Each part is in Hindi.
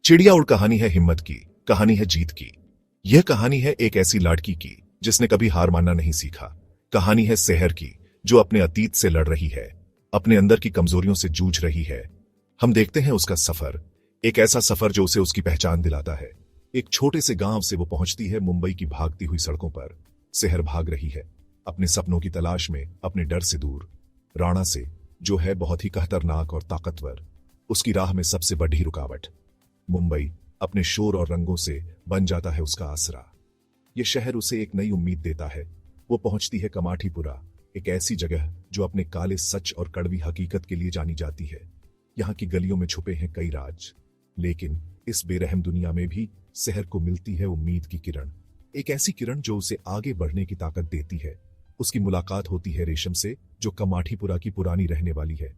चिड़िया उड़ कहानी है हिम्मत की, कहानी है जीत की। यह कहानी है एक ऐसी लड़की की जिसने कभी हार मानना नहीं सीखा। कहानी है शहर की जो अपने अतीत से लड़ रही है, अपने अंदर की कमजोरियों से जूझ रही है। हम देखते हैं उसका सफर, एक ऐसा सफर जो उसे उसकी पहचान दिलाता है। एक छोटे से गांव से वो पहुंचती है मुंबई की भागती हुई सड़कों पर। शहर भाग रही है अपने सपनों की तलाश में, अपने डर से दूर, राणा से जो है बहुत ही खतरनाक और ताकतवर। उसकी राह में सबसे बड़ी रुकावट। मुंबई अपने शोर और रंगों से बन जाता है उसका आसरा। यह शहर उसे एक नई उम्मीद देता है। वो पहुंचती है कमाठीपुरा, एक ऐसी जगह जो अपने काले सच और कड़वी हकीकत के लिए जानी जाती है। यहाँ की गलियों में छुपे हैं कई राज, लेकिन इस बेरहम दुनिया में भी शहर को मिलती है उम्मीद की किरण, एक ऐसी किरण जो उसे आगे बढ़ने की ताकत देती है। उसकी मुलाकात होती है रेशम से, जो कमाठीपुरा की पुरानी रहने वाली है।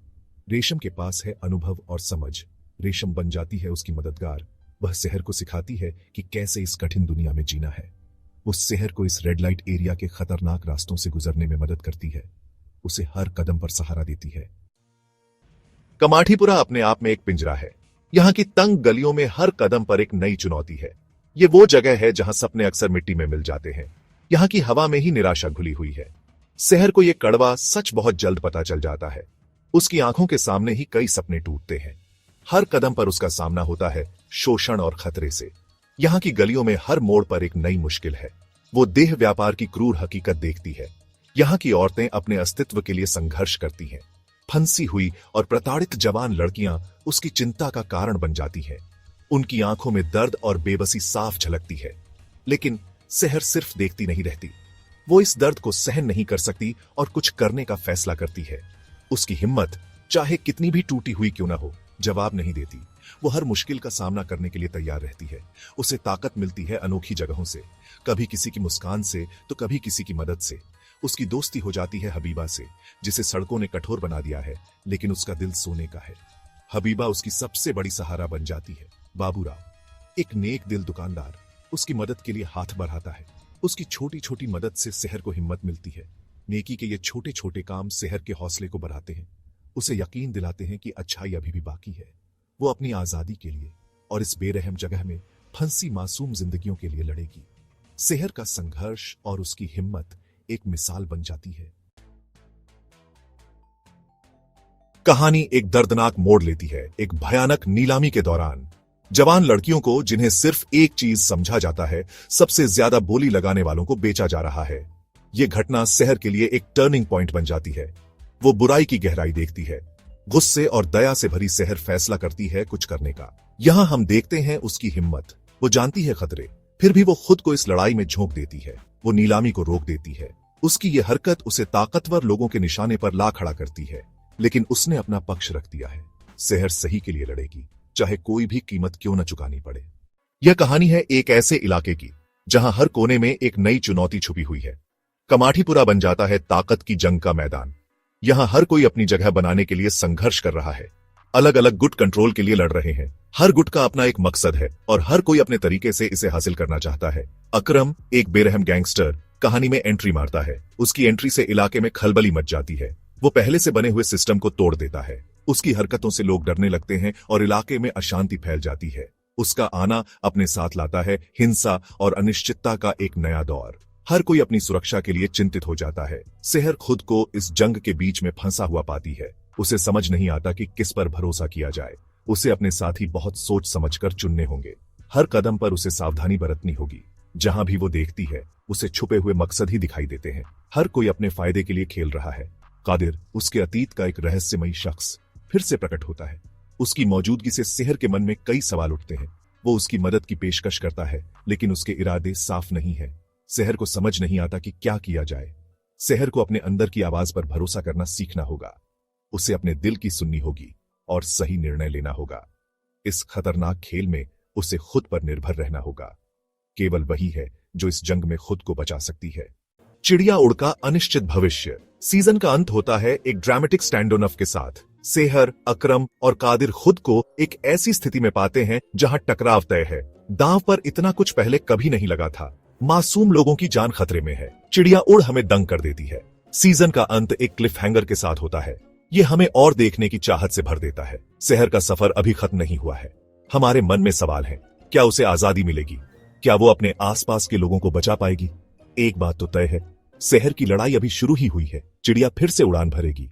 रेशम के पास है अनुभव और समझ। रेशम बन जाती है उसकी मददगार। वह शहर को सिखाती है कि कैसे इस कठिन दुनिया में जीना है। वो शहर को इस रेड लाइट एरिया के खतरनाक रास्तों से गुजरने में मदद करती है, उसे हर कदम पर सहारा देती है। कमाठीपुरा अपने आप में एक पिंजरा है। यहाँ की तंग गलियों में हर कदम पर एक नई चुनौती है। ये वो जगह है जहां सपने अक्सर मिट्टी में मिल जाते हैं। यहाँ की हवा में ही निराशा घुली हुई है। शहर को यह कड़वा सच बहुत जल्द पता चल जाता है। उसकी आंखों के सामने ही कई सपने टूटते हैं। हर कदम पर उसका सामना होता है शोषण और खतरे से। यहाँ की गलियों में हर मोड़ पर एक नई मुश्किल है। वो देह व्यापार की क्रूर हकीकत देखती है। यहाँ की औरतें अपने अस्तित्व के लिए संघर्ष करती हैं। फंसी हुई और प्रताड़ित जवान लड़कियां उसकी चिंता का कारण बन जाती हैं। उनकी आंखों में दर्द और बेबसी साफ झलकती है। लेकिन शहर सिर्फ देखती नहीं रहती, वो इस दर्द को सहन नहीं कर सकती और कुछ करने का फैसला करती है। उसकी हिम्मत चाहे कितनी भी टूटी हुई क्यों ना हो, जवाब नहीं देती। वो हर मुश्किल का सामना करने के लिए तैयार रहती है। उसे ताकत मिलती है अनोखी जगहों से, कभी किसी की मुस्कान से तो कभी किसी की मदद से। उसकी दोस्ती हो जाती है हबीबा से, जिसे सड़कों ने कठोर बना दिया है, लेकिन उसका दिल सोने का है। हबीबा उसकी सबसे बड़ी सहारा बन जाती है। बाबूराव एक नेक दिल दुकानदार उसकी मदद के लिए हाथ बढ़ाता है। उसकी छोटी छोटी मदद से शहर को हिम्मत मिलती है। नेकी के ये छोटे छोटे काम शहर के हौसले को बढ़ाते हैं, उसे यकीन दिलाते हैं कि अच्छाई अभी भी बाकी है। वो अपनी आजादी के लिए और इस बेरहम जगह में फंसी मासूम जिंदगियों के लिए लड़ेगी। शहर का संघर्ष और उसकी हिम्मत एक मिसाल बन जाती है। कहानी एक दर्दनाक मोड़ लेती है। एक भयानक नीलामी के दौरान जवान लड़कियों को, जिन्हें सिर्फ एक चीज समझा जाता है, सबसे ज्यादा बोली लगाने वालों को बेचा जा रहा है। यह घटना शहर के लिए एक टर्निंग पॉइंट बन जाती है। वो बुराई की गहराई देखती है। गुस्से और दया से भरी शहर फैसला करती है कुछ करने का। यहां हम देखते हैं उसकी हिम्मत। वो जानती है खतरे, फिर भी वो खुद को इस लड़ाई में झोंक देती है। वो नीलामी को रोक देती है। उसकी ये हरकत उसे ताकतवर लोगों के निशाने पर ला खड़ा करती है, लेकिन उसने अपना पक्ष रख दिया है। शहर सही के लिए लड़ेगी, चाहे कोई भी कीमत क्यों न चुकानी पड़े। यह कहानी है एक ऐसे इलाके की जहां हर कोने में एक नई चुनौती छुपी हुई है। कमाठीपुरा बन जाता है ताकत की जंग का मैदान। यहां हर कोई अपनी जगह बनाने के लिए संघर्ष कर रहा है। अलग अलग गुट कंट्रोल के लिए लड़ रहे हैं। हर गुट का अपना एक मकसद है और हर कोई अपने तरीके से इसे हासिल करना चाहता है। अकरम एक बेरहम गैंगस्टर कहानी में एंट्री मारता है। उसकी एंट्री से इलाके में खलबली मच जाती है। वो पहले से बने हुए सिस्टम को तोड़ देता है। उसकी हरकतों से लोग डरने लगते हैं और इलाके में अशांति फैल जाती है। उसका आना अपने साथ लाता है हिंसा और अनिश्चितता का एक नया दौर। हर कोई अपनी सुरक्षा के लिए चिंतित हो जाता है। शहर खुद को इस जंग के बीच में फंसा हुआ पाती है। उसे समझ नहीं आता कि किस पर भरोसा किया जाए। उसे अपने साथी बहुत सोच समझकर चुनने होंगे। हर कदम पर उसे सावधानी बरतनी होगी। जहां भी वो देखती है, उसे छुपे हुए मकसद ही दिखाई देते हैं। हर कोई अपने फायदे के लिए खेल रहा है। कादिर, उसके अतीत का एक रहस्यमयी शख्स, फिर से प्रकट होता है। उसकी मौजूदगी से शहर के मन में कई सवाल उठते हैं। वो उसकी मदद की पेशकश करता है, लेकिन उसके इरादे साफ नहीं है। शहर को समझ नहीं आता कि क्या किया जाए। शहर को अपने अंदर की आवाज पर भरोसा करना सीखना होगा। उसे अपने दिल की सुननी होगी और सही निर्णय लेना होगा। इस खतरनाक खेल में उसे खुद पर निर्भर रहना होगा। केवल वही है जो इस जंग में खुद को बचा सकती है। चिड़िया उड़ का अनिश्चित भविष्य। सीजन का अंत होता है एक ड्रामेटिक स्टैंड ऑन के साथ। शहर, अकरम और कादिर खुद को एक ऐसी स्थिति में पाते हैं जहां टकराव तय है। दांव पर इतना कुछ पहले कभी नहीं लगा था। मासूम लोगों की जान खतरे में है। चिड़िया उड़ हमें दंग कर देती है। सीजन का अंत एक क्लिफ हैंगर के साथ होता है। ये हमें और देखने की चाहत से भर देता है। शहर का सफर अभी खत्म नहीं हुआ है। हमारे मन में सवाल है, क्या उसे आजादी मिलेगी? क्या वो अपने आसपास के लोगों को बचा पाएगी? एक बात तो तय है, शहर की लड़ाई अभी शुरू ही हुई है। चिड़िया फिर से उड़ान भरेगी।